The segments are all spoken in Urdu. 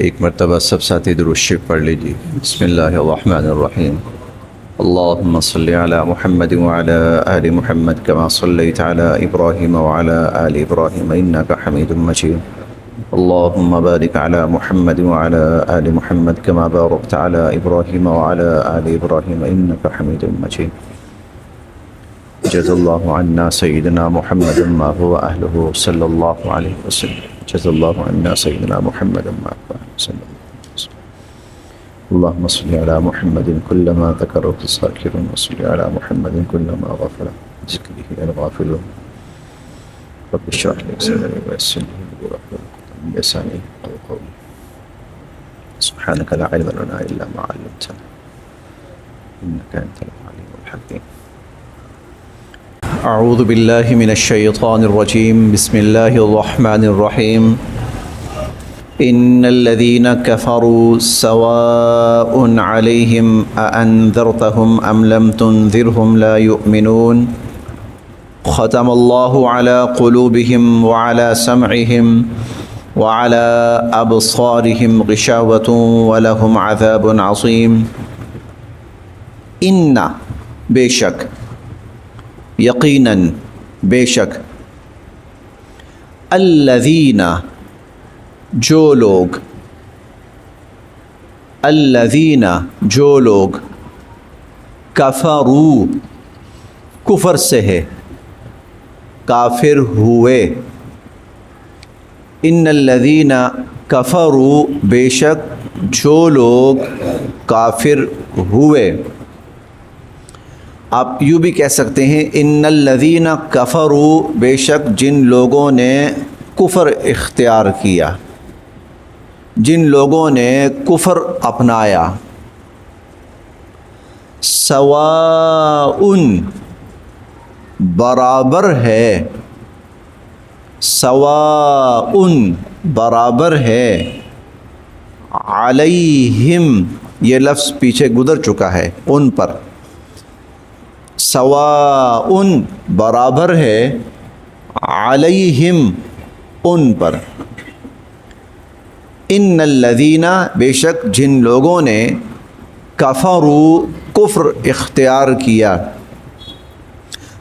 ایک مرتبہ سب ساتھی درود شریف پڑھ لیجیے۔ بسم اللہ الرحمن الرحیم۔ اللہم صلی علی محمد وعلی آل محمد کما صلیت علی ابراہیم وعلی آل ابراہیم انک حمید مجید۔ اللہم بارک علی محمد وعلی آل محمد کما بارکت علی ابراہیم وعلی آل ابراہیم انک حمید مجید۔ جزا اللہ عنا سیدنا محمد ما هو اہلہ صلی اللہ علیہ وسلم۔ جزا اللہ عنا سیدنا محمد ما هو اہلہ صلی اللہ علیہ وسلم۔ اللہم صلی علی محمد کلما ذکرک الذاکرون وصلی علی محمد کلما غفل ذکرہ الغافلون۔ رب اشرح لي صدري ويسر لي امري واحلل عقدة من لساني يفقهوا قولي۔ سبحانك لا علم لنا الا ما علمتنا انك انت العليم الحكيم۔ اعوذ باللہ من الشیطان الرجیم۔ بسم اللہ الرحمن الرحیم۔ ان الذین کفروا سواء علیہم اانذرتهم ام لم تنذرهم لا یؤمنون۔ ختم اللہ علی قلوبہم وعلی سمعہم وعلی ابصارہم غشاوۃ ولہم عذاب عظیم۔ ان بے شک، یقیناً بے شک، الذین جو لوگ، الذین جو لوگ، کفروا کفر سے ہے، کافر ہوئے، ان الذین کفروا بے شک جو لوگ کافر ہوئے۔ آپ یوں بھی کہہ سکتے ہیں ان الذین کفروا بے شک جن لوگوں نے کفر اختیار کیا، جن لوگوں نے کفر اپنایا۔ سواء برابر ہے، سواء برابر ہے، علیہم یہ لفظ پیچھے گزر چکا ہے، ان پر، سواء برابر ہے، علیہم ان پر، ان الذین بے شک جن لوگوں نے کفروا کفر اختیار کیا،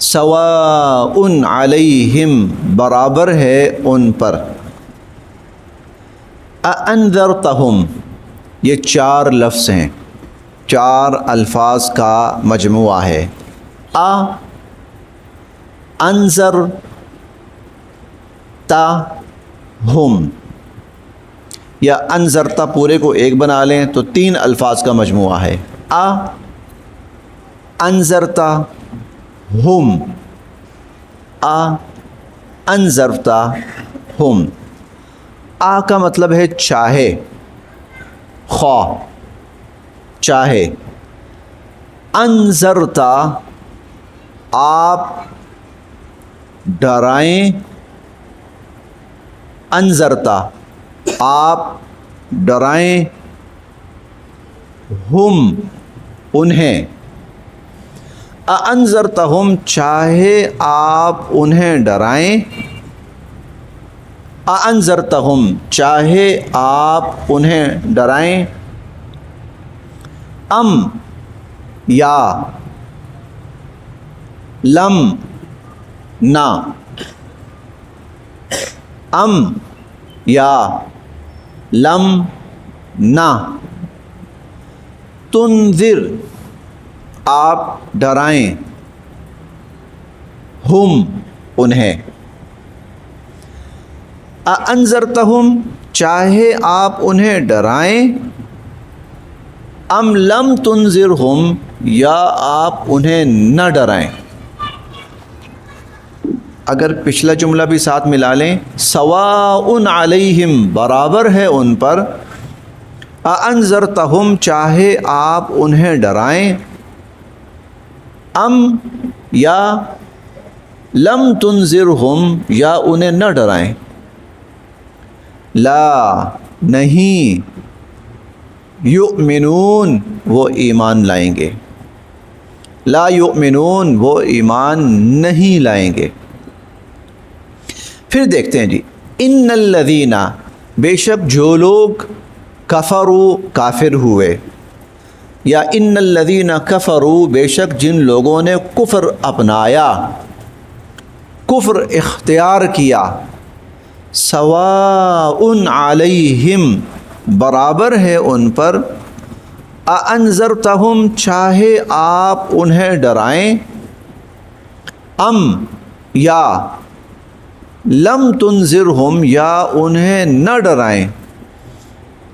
سواء علیہم برابر ہے ان پر۔ اانذرتہم یہ چار لفظ ہیں، چار الفاظ کا مجموعہ ہے۔ انذر تا ہم، یا انذرتا پورے کو ایک بنا لیں تو تین الفاظ کا مجموعہ ہے۔ انذرتا ہم، انذرتا ہم۔ کا مطلب ہے چاہے، خواہ، چاہے۔ انذرتا آپ ڈرائیں، انذرتا آپ ڈرائیں، ہم انہیں، انذرتہم چاہے آپ انہیں ڈرائیں، انذرتہم چاہے آپ انہیں ڈرائیں، ام یا لم نہ، ام یا لم نہ، تنذر آپ ڈرائیں، ہم انہیں، انذرتہم چاہے آپ انہیں ڈرائیں، ام لم تنذرہم یا آپ انہیں نہ ڈرائیں۔ اگر پچھلا جملہ بھی ساتھ ملا لیں، سواء علیہم برابر ہے ان پر، انذرتہم چاہے آپ انہیں ڈرائیں، ام یا لم تنذرہم یا انہیں نہ ڈرائیں، لا نہیں، یؤمنون وہ ایمان لائیں گے، لا یؤمنون وہ ایمان نہیں لائیں گے۔ پھر دیکھتے ہیں جی، ان الذین بے شک جو لوگ کفروا کافر ہوئے، یا ان الذین کفروا بے شک جن لوگوں نے کفر اپنایا، کفر اختیار کیا، سواء علیہم برابر ہے ان پر، اانذرتہم چاہے آپ انہیں ڈرائیں، ام یا لم تنذرہم یا انہیں نہ ڈرائیں،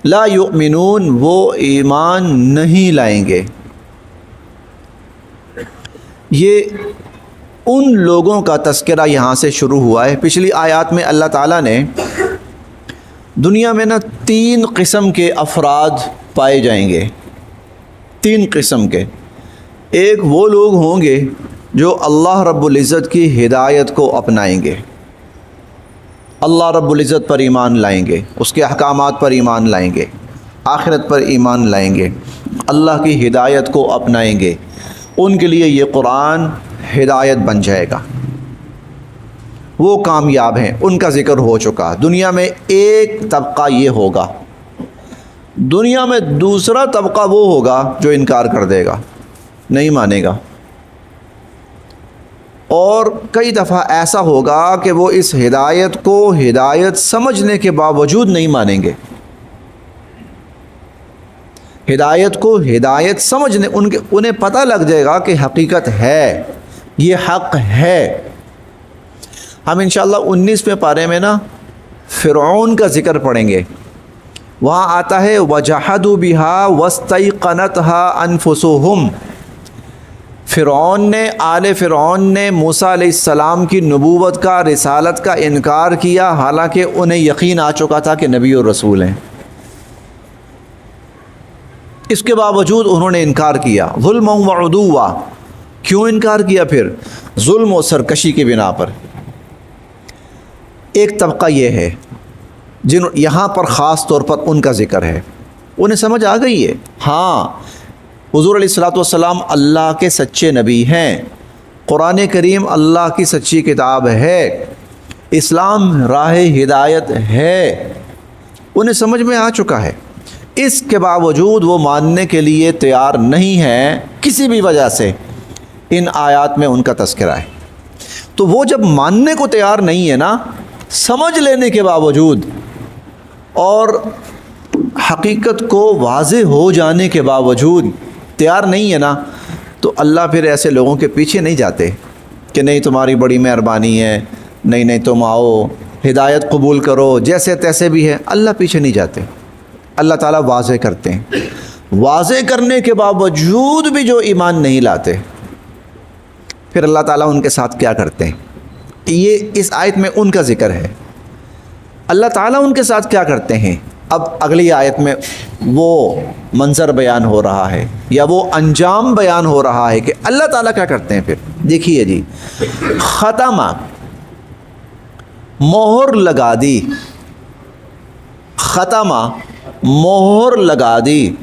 لا یؤمنون وہ ایمان نہیں لائیں گے۔ یہ ان لوگوں کا تذکرہ یہاں سے شروع ہوا ہے۔ پچھلی آیات میں اللہ تعالیٰ نے دنیا میں 3 قسم کے افراد پائے جائیں گے، 3 قسم کے۔ ایک وہ لوگ ہوں گے جو اللہ رب العزت کی ہدایت کو اپنائیں گے، اللہ رب العزت پر ایمان لائیں گے، اس کے احکامات پر ایمان لائیں گے، آخرت پر ایمان لائیں گے، اللہ کی ہدایت کو اپنائیں گے۔ ان کے لیے یہ قرآن ہدایت بن جائے گا، وہ کامیاب ہیں، ان کا ذکر ہو چکا۔ دنیا میں ایک طبقہ یہ ہوگا، دنیا میں دوسرا طبقہ وہ ہوگا جو انکار کر دے گا، نہیں مانے گا، اور کئی دفعہ ایسا ہوگا کہ وہ اس ہدایت کو ہدایت سمجھنے کے باوجود نہیں مانیں گے۔ ہدایت کو ہدایت سمجھنے انہیں پتہ لگ جائے گا کہ حقیقت ہے، یہ حق ہے۔ ہم انشاءاللہ 19ویں پارے میں فرعون کا ذکر پڑھیں گے، وہاں آتا ہے وَجَحَدُوا بِهَا وَاسْتَيْقَنَتْهَا أَنفُسُهُمْ۔ فرعون نے، آل فرعون نے موسیٰ علیہ السلام کی نبوت کا، رسالت کا انکار کیا، حالانکہ انہیں یقین آ چکا تھا کہ نبی اور رسول ہیں۔ اس کے باوجود انہوں نے انکار کیا، ظلما وعدوا۔ کیوں انکار کیا پھر؟ ظلم و سرکشی کی بنا پر۔ ایک طبقہ یہ ہے جن یہاں پر خاص طور پر ان کا ذکر ہے، انہیں سمجھ آ گئی ہے، ہاں حضور علیہ الصلوۃ والسلام اللہ کے سچے نبی ہیں، قرآن کریم اللہ کی سچی کتاب ہے، اسلام راہ ہدایت ہے، انہیں سمجھ میں آ چکا ہے۔ اس کے باوجود وہ ماننے کے لیے تیار نہیں ہیں، کسی بھی وجہ سے ان آیات میں ان کا تذکرہ ہے۔ تو وہ جب ماننے کو تیار نہیں ہے سمجھ لینے کے باوجود اور حقیقت کو واضح ہو جانے کے باوجود تیار نہیں ہے تو اللہ پھر ایسے لوگوں کے پیچھے نہیں جاتے کہ نہیں تمہاری بڑی مہربانی ہے، نہیں تم آؤ ہدایت قبول کرو، جیسے تیسے بھی ہے، اللہ پیچھے نہیں جاتے۔ اللہ تعالیٰ واضح کرتے ہیں، واضح کرنے کے باوجود بھی جو ایمان نہیں لاتے پھر اللہ تعالیٰ ان کے ساتھ کیا کرتے ہیں، یہ اس آیت میں ان کا ذکر ہے۔ اللہ تعالیٰ ان کے ساتھ کیا کرتے ہیں، اب اگلی آیت میں وہ منظر بیان ہو رہا ہے یا وہ انجام بیان ہو رہا ہے کہ اللہ تعالیٰ کیا کرتے ہیں۔ پھر دیکھیے جی، ختم، مہر لگا دی، ختم مہر لگا دی،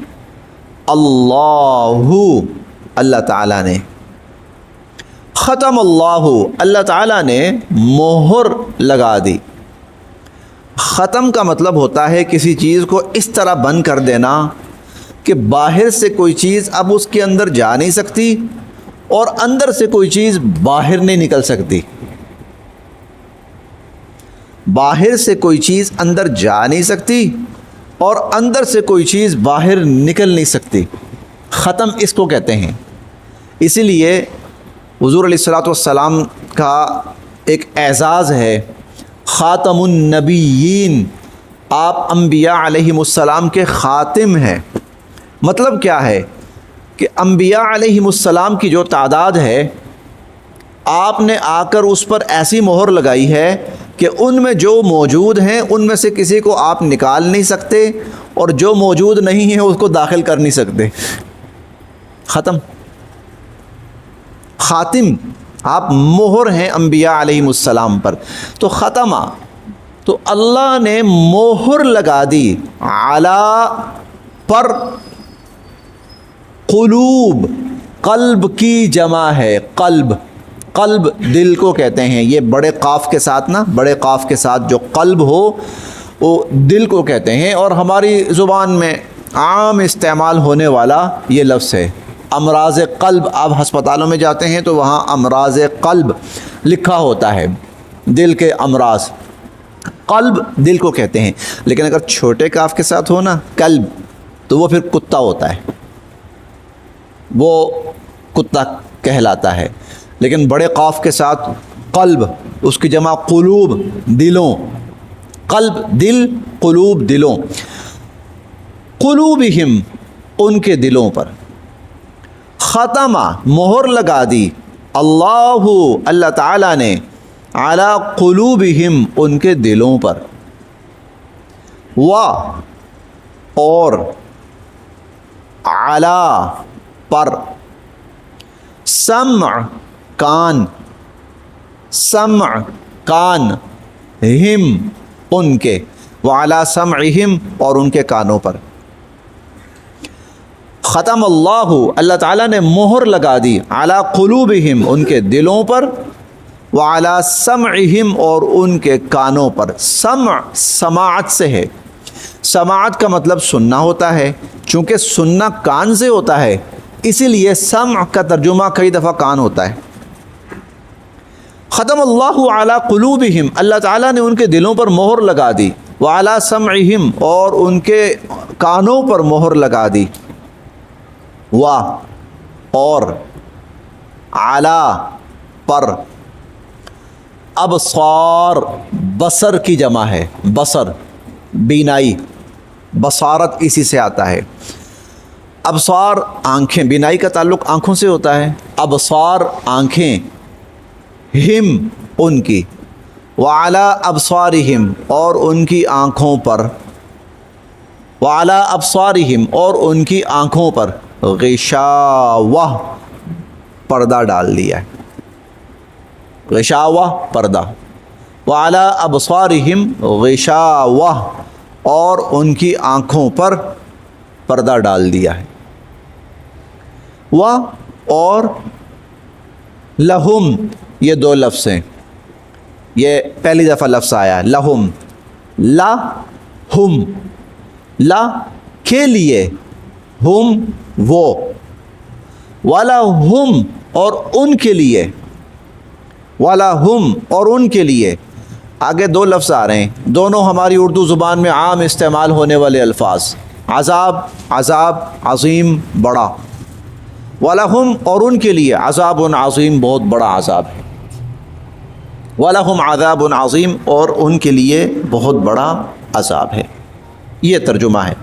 اللہ تعالیٰ نے، ختم اللہ تعالیٰ نے مہر لگا دی۔ ختم کا مطلب ہوتا ہے کسی چیز کو اس طرح بند کر دینا کہ باہر سے کوئی چیز اب اس کے اندر جا نہیں سکتی اور اندر سے کوئی چیز باہر نہیں نکل سکتی، باہر سے کوئی چیز اندر جا نہیں سکتی اور اندر سے کوئی چیز باہر نکل نہیں سکتی، ختم اس کو کہتے ہیں۔ اسی لیے حضور علیہ الصلوۃ والسلام کا ایک اعزاز ہے، خاتم النبیین، آپ انبیاء علیہم السلام کے خاتم ہیں۔ مطلب کیا ہے کہ انبیاء علیہم السلام کی جو تعداد ہے آپ نے آ کر اس پر ایسی مہر لگائی ہے کہ ان میں جو موجود ہیں ان میں سے کسی کو آپ نکال نہیں سکتے اور جو موجود نہیں ہیں اس کو داخل کر نہیں سکتے۔ ختم، خاتم، آپ مہر ہیں انبیاء علیہم السلام پر۔ تو ختم، تو اللہ نے مہر لگا دی، علی پر، قلوب، قلب کی جمع ہے، قلب، قلب دل کو کہتے ہیں، یہ بڑے قاف کے ساتھ بڑے قاف کے ساتھ جو قلب ہو وہ دل کو کہتے ہیں، اور ہماری زبان میں عام استعمال ہونے والا یہ لفظ ہے امراض قلب۔ آپ ہسپتالوں میں جاتے ہیں تو وہاں امراض قلب لکھا ہوتا ہے، دل کے امراض، قلب دل کو کہتے ہیں۔ لیکن اگر چھوٹے کاف کے ساتھ ہو نا قلب، تو وہ پھر کتا ہوتا ہے، وہ کتا کہلاتا ہے۔ لیکن بڑے قاف کے ساتھ قلب، اس کی جمع قلوب، دلوں، قلب دل، قلوب دلوں، قلوبہم ان کے دلوں پر، ختمہ مہر لگا دی، اللہ تعالیٰ نے، علی قلوبہم ان کے دلوں پر، اور علی پر، سمع کان، سمع کان، ہم ان کے، وعلی سمعہم اور ان کے کانوں پر، ختم اللہ تعالیٰ نے مہر لگا دی، علی قلوبہم ان کے دلوں پر، وعلی سمعہم اور ان کے کانوں پر۔ سمع سماعت سے ہے، سماعت کا مطلب سننا ہوتا ہے، چونکہ سننا کان سے ہوتا ہے اسی لیے سمع کا ترجمہ کئی دفعہ کان ہوتا ہے۔ ختم اللہ علی قلوبہم، اللہ تعالیٰ نے ان کے دلوں پر مہر لگا دی، وعلی سمعہم اور ان کے کانوں پر مہر لگا دی، اور علی پر، ابصار بصر کی جمع ہے، بصر بینائی، بصارت اسی سے آتا ہے۔ ابصار آنکھیں، بینائی کا تعلق آنکھوں سے ہوتا ہے، ابصار آنکھیں، ہم ان کی، وعلی ابصارہم اور ان کی آنکھوں پر، وعلی ابصارہم اور ان کی آنکھوں پر غشاوہ پردہ ڈال دیا ہے، غشاوہ پردہ، وعلی ابصارہم غشاوہ اور ان کی آنکھوں پر پردہ ڈال دیا ہے، اور لہم، یہ دو لفظ ہیں، یہ پہلی دفعہ لفظ آیا ہے لہم، لا ہم، لا کے لیے، ہم وہ، والا ہم اور ان کے لیے، والا ہم اور ان کے لیے۔ آگے دو لفظ آ رہے ہیں، دونوں ہماری اردو زبان میں عام استعمال ہونے والے الفاظ، عذاب، عذاب عظیم بڑا، وَلَهُمْ اور ان کے لیے عذاب عظیم بہت بڑا عذاب ہے، وَلَهُمْ عذاب عظیم اور ان کے لیے بہت بڑا عذاب ہے۔ یہ ترجمہ ہے۔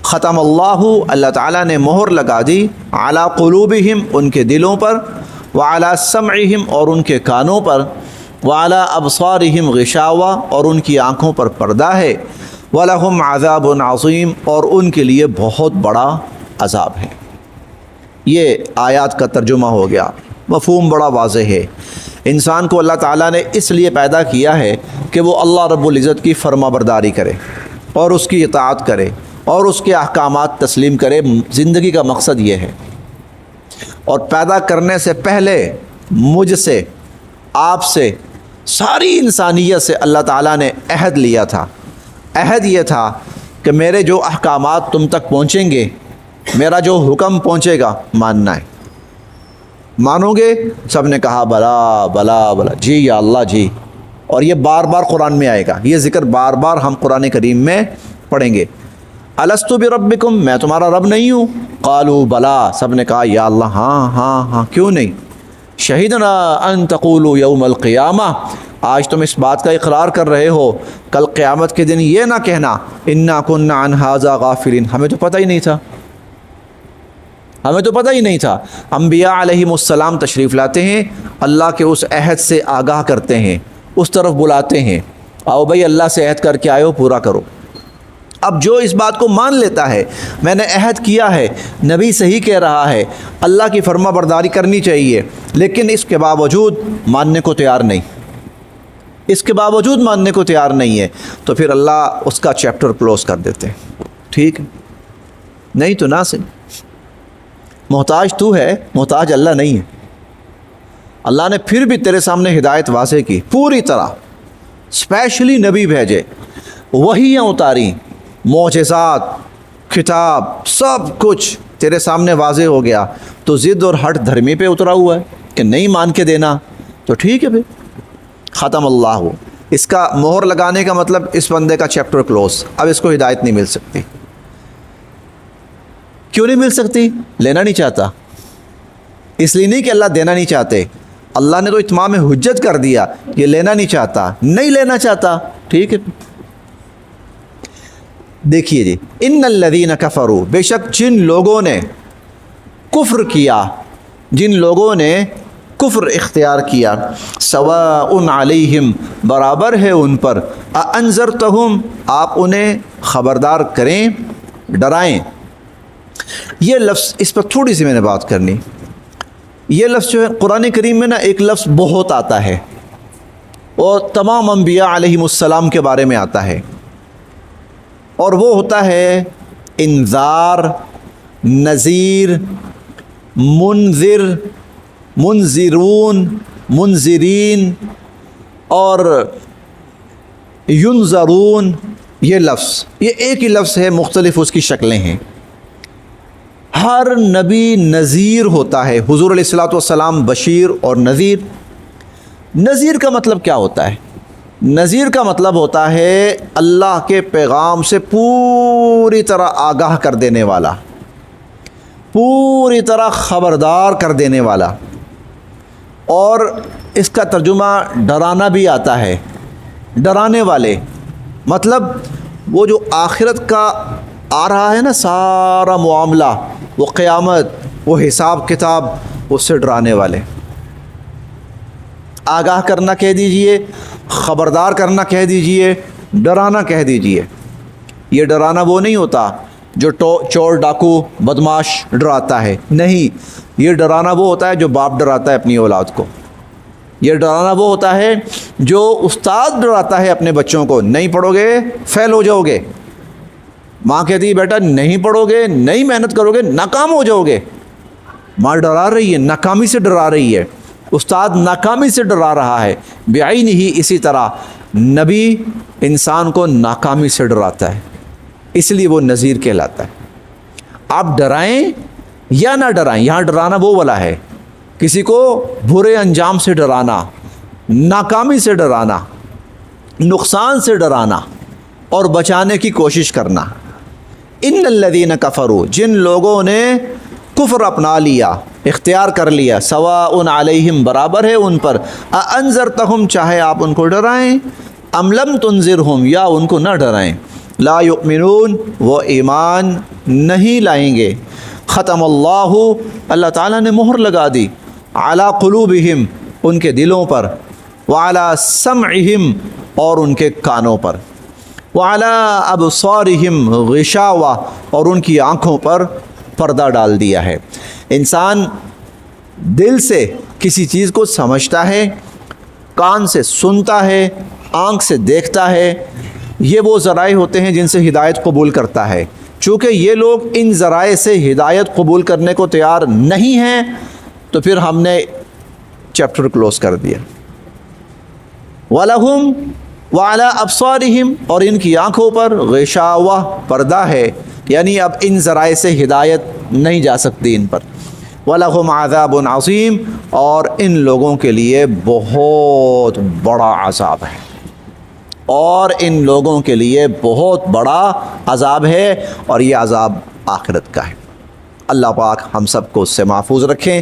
ختم اللہ تعالیٰ نے مہر لگا دی، علی قلوبہم ان کے دلوں پر، وعلی سمعہم اور ان کے کانوں پر، وعلی ابصارہم غشاوہ اور ان کی آنکھوں پر پردہ ہے، وَلَهُمْ عذاب عظیم اور ان کے لیے بہت بڑا عذاب ہے۔ یہ آیات کا ترجمہ ہو گیا، مفہوم بڑا واضح ہے۔ انسان کو اللہ تعالیٰ نے اس لیے پیدا کیا ہے کہ وہ اللہ رب العزت کی فرما برداری کرے اور اس کی اطاعت کرے اور اس کے احکامات تسلیم کرے۔ زندگی کا مقصد یہ ہے، اور پیدا کرنے سے پہلے مجھ سے، آپ سے، ساری انسانیت سے اللہ تعالیٰ نے عہد لیا تھا۔ عہد یہ تھا کہ میرے جو احکامات تم تک پہنچیں گے، میرا جو حکم پہنچے گا ماننا ہے۔ مانو گے؟ سب نے کہا بلا بلا بلا، جی یا اللہ جی۔ اور یہ بار بار قرآن میں آئے گا، یہ ذکر بار بار ہم قرآن کریم میں پڑھیں گے۔ الستو بربکم، میں تمہارا رب نہیں ہوں؟ قالوا بلا، سب نے کہا یا اللہ ہاں ہاں ہاں، کیوں نہیں۔ شہیدنا ان تقولوا یوم القیامہ، آج تم اس بات کا اقرار کر رہے ہو کل قیامت کے دن یہ نہ کہنا انا کنا عن ھذا غافلین، ہمیں تو پتہ ہی نہیں تھا، ہمیں تو پتہ ہی نہیں تھا۔ انبیاء علیہم السلام تشریف لاتے ہیں، اللہ کے اس عہد سے آگاہ کرتے ہیں، اس طرف بلاتے ہیں، آؤ بھائی اللہ سے عہد کر کے آئے ہو، پورا کرو۔ اب جو اس بات کو مان لیتا ہے میں نے عہد کیا ہے، نبی صحیح کہہ رہا ہے، اللہ کی فرما برداری کرنی چاہیے، لیکن اس کے باوجود ماننے کو تیار نہیں، اس کے باوجود ماننے کو تیار نہیں ہے، تو پھر اللہ اس کا چیپٹر کلوز کر دیتے ہیں۔ ٹھیک ہے، نہیں تو نہ صحیح، محتاج تو ہے، محتاج اللہ نہیں ہے۔ اللہ نے پھر بھی تیرے سامنے ہدایت واضح کی پوری طرح، اسپیشلی نبی بھیجے وحیاں اتاری، معجزات، کتاب، سب کچھ تیرے سامنے واضح ہو گیا، تو ضد اور ہٹ دھرمی پہ اترا ہوا ہے کہ نہیں مان کے دینا، تو ٹھیک ہے پھر ختم اللہ. اس کا مہر لگانے کا مطلب اس بندے کا چیپٹر کلوز، اب اس کو ہدایت نہیں مل سکتی. کیوں نہیں مل سکتی؟ لینا نہیں چاہتا. اس لیے نہیں کہ اللہ دینا نہیں چاہتے، اللہ نے تو اتمام حجت کر دیا، یہ لینا نہیں چاہتا، نہیں لینا چاہتا، ٹھیک ہے. دیکھیے جی، ان الذین کفروا، بے شک جن لوگوں نے کفر کیا، جن لوگوں نے کفر اختیار کیا، سواء علیہم، برابر ہے ان پر، انذرتہم، آپ انہیں خبردار کریں، ڈرائیں. یہ لفظ، اس پر تھوڑی سی میں نے بات کرنی. یہ لفظ جو ہے قرآن کریم میں نا ایک لفظ بہت آتا ہے، اور تمام انبیاء علیہم السلام کے بارے میں آتا ہے، اور وہ ہوتا ہے انذار، نذیر، منذر، منذرون، منذرین اور ینذرون. یہ لفظ، یہ ایک ہی لفظ ہے، مختلف اس کی شکلیں ہیں. ہر نبی نذیر ہوتا ہے. حضور علیہ الصلوۃ والسلام بشیر اور نذیر. نذیر کا مطلب کیا ہوتا ہے؟ نذیر کا مطلب ہوتا ہے اللہ کے پیغام سے پوری طرح آگاہ کر دینے والا، پوری طرح خبردار کر دینے والا. اور اس کا ترجمہ ڈرانا بھی آتا ہے، ڈرانے والے. مطلب وہ جو آخرت کا آ رہا ہے نا سارا معاملہ، وہ قیامت، وہ حساب کتاب، اس سے ڈرانے والے. آگاہ کرنا کہہ دیجئے، خبردار کرنا کہہ دیجئے، ڈرانا کہہ دیجئے. یہ ڈرانا وہ نہیں ہوتا جو چور ڈاکو بدماش ڈراتا ہے، نہیں. یہ ڈرانا وہ ہوتا ہے جو باپ ڈراتا ہے اپنی اولاد کو. یہ ڈرانا وہ ہوتا ہے جو استاد ڈراتا ہے اپنے بچوں کو، نہیں پڑھو گے فیل ہو جاؤ گے. ماں کہتی ہے بیٹا نہیں پڑھو گے، نہیں محنت کرو گے، ناکام ہو جاؤ گے. ماں ڈرا رہی ہے، ناکامی سے ڈرا رہی ہے. استاد ناکامی سے ڈرا رہا ہے. بعینہ، اسی طرح نبی انسان کو ناکامی سے ڈراتا ہے، اس لیے وہ نذیر کہلاتا ہے. آپ ڈرائیں یا نہ ڈرائیں، یہاں ڈرانا وہ والا ہے، کسی کو برے انجام سے ڈرانا، ناکامی سے ڈرانا، نقصان سے ڈرانا اور بچانے کی کوشش کرنا. ان الذین کفروا، جن لوگوں نے کفر اپنا لیا، اختیار کر لیا، سواء علیہم، برابر ہے ان پر، انذرتہم، چاہے آپ ان کو ڈرائیں، ام لم تنذرہم، یا ان کو نہ ڈرائیں، لا یؤمنون، وہ ایمان نہیں لائیں گے. ختم اللہ، اللہ تعالیٰ نے مہر لگا دی، علی قلوبہم، ان کے دلوں پر، وعلی سمعہم، اور ان کے کانوں پر، وعلی ابصارہم غشاوہ، اور ان کی آنکھوں پر پردہ ڈال دیا ہے. انسان دل سے کسی چیز کو سمجھتا ہے، کان سے سنتا ہے، آنکھ سے دیکھتا ہے. یہ وہ ذرائع ہوتے ہیں جن سے ہدایت قبول کرتا ہے. چونکہ یہ لوگ ان ذرائع سے ہدایت قبول کرنے کو تیار نہیں ہیں، تو پھر ہم نے چیپٹر کلوز کر دیا. وَلَهُمْ وَعَلَىٰ أَبْصَارِهِمْ، اور ان کی آنکھوں پر غشاوہ، پردہ ہے، یعنی اب ان ذرائع سے ہدایت نہیں جا سکتی ان پر. وَلَهُمْ عَذَابٌ عَظِيمٌ، اور ان لوگوں کے لیے بہت بڑا عذاب ہے، اور ان لوگوں کے لیے بہت بڑا عذاب ہے، اور یہ عذاب آخرت کا ہے. اللہ پاک ہم سب کو اس سے محفوظ رکھیں.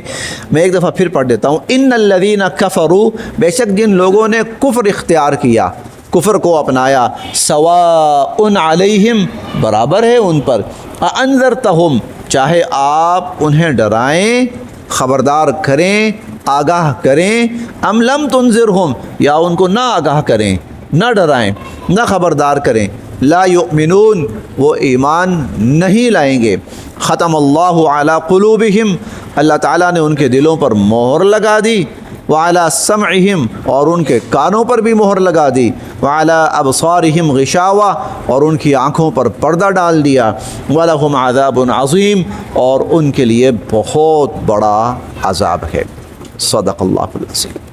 میں ایک دفعہ پھر پڑھ دیتا ہوں. ان الذین کفروا، بے شک جن لوگوں نے کفر اختیار کیا، کفر کو اپنایا، سواء علیہم، برابر ہے ان پر، انذرتہم، چاہے آپ انہیں ڈرائیں، خبردار کریں، آگاہ کریں، ام لم تنذرہم، یا ان کو نہ آگاہ کریں، نہ ڈرائیں، نہ خبردار کریں، لا یؤمنون، وہ ایمان نہیں لائیں گے. ختم اللہ علی قلوبہم، اللہ تعالیٰ نے ان کے دلوں پر مہر لگا دی، وعلی سمعہم، اور ان کے کانوں پر بھی مہر لگا دی، وعلی ابصارہم غشاوہ، اور ان کی آنکھوں پر پردہ ڈال دیا، وَلَهُمْ عَذَابٌ عَظِيمٌ، اور ان کے لیے بہت بڑا عذاب ہے. صدق اللہ العظیم.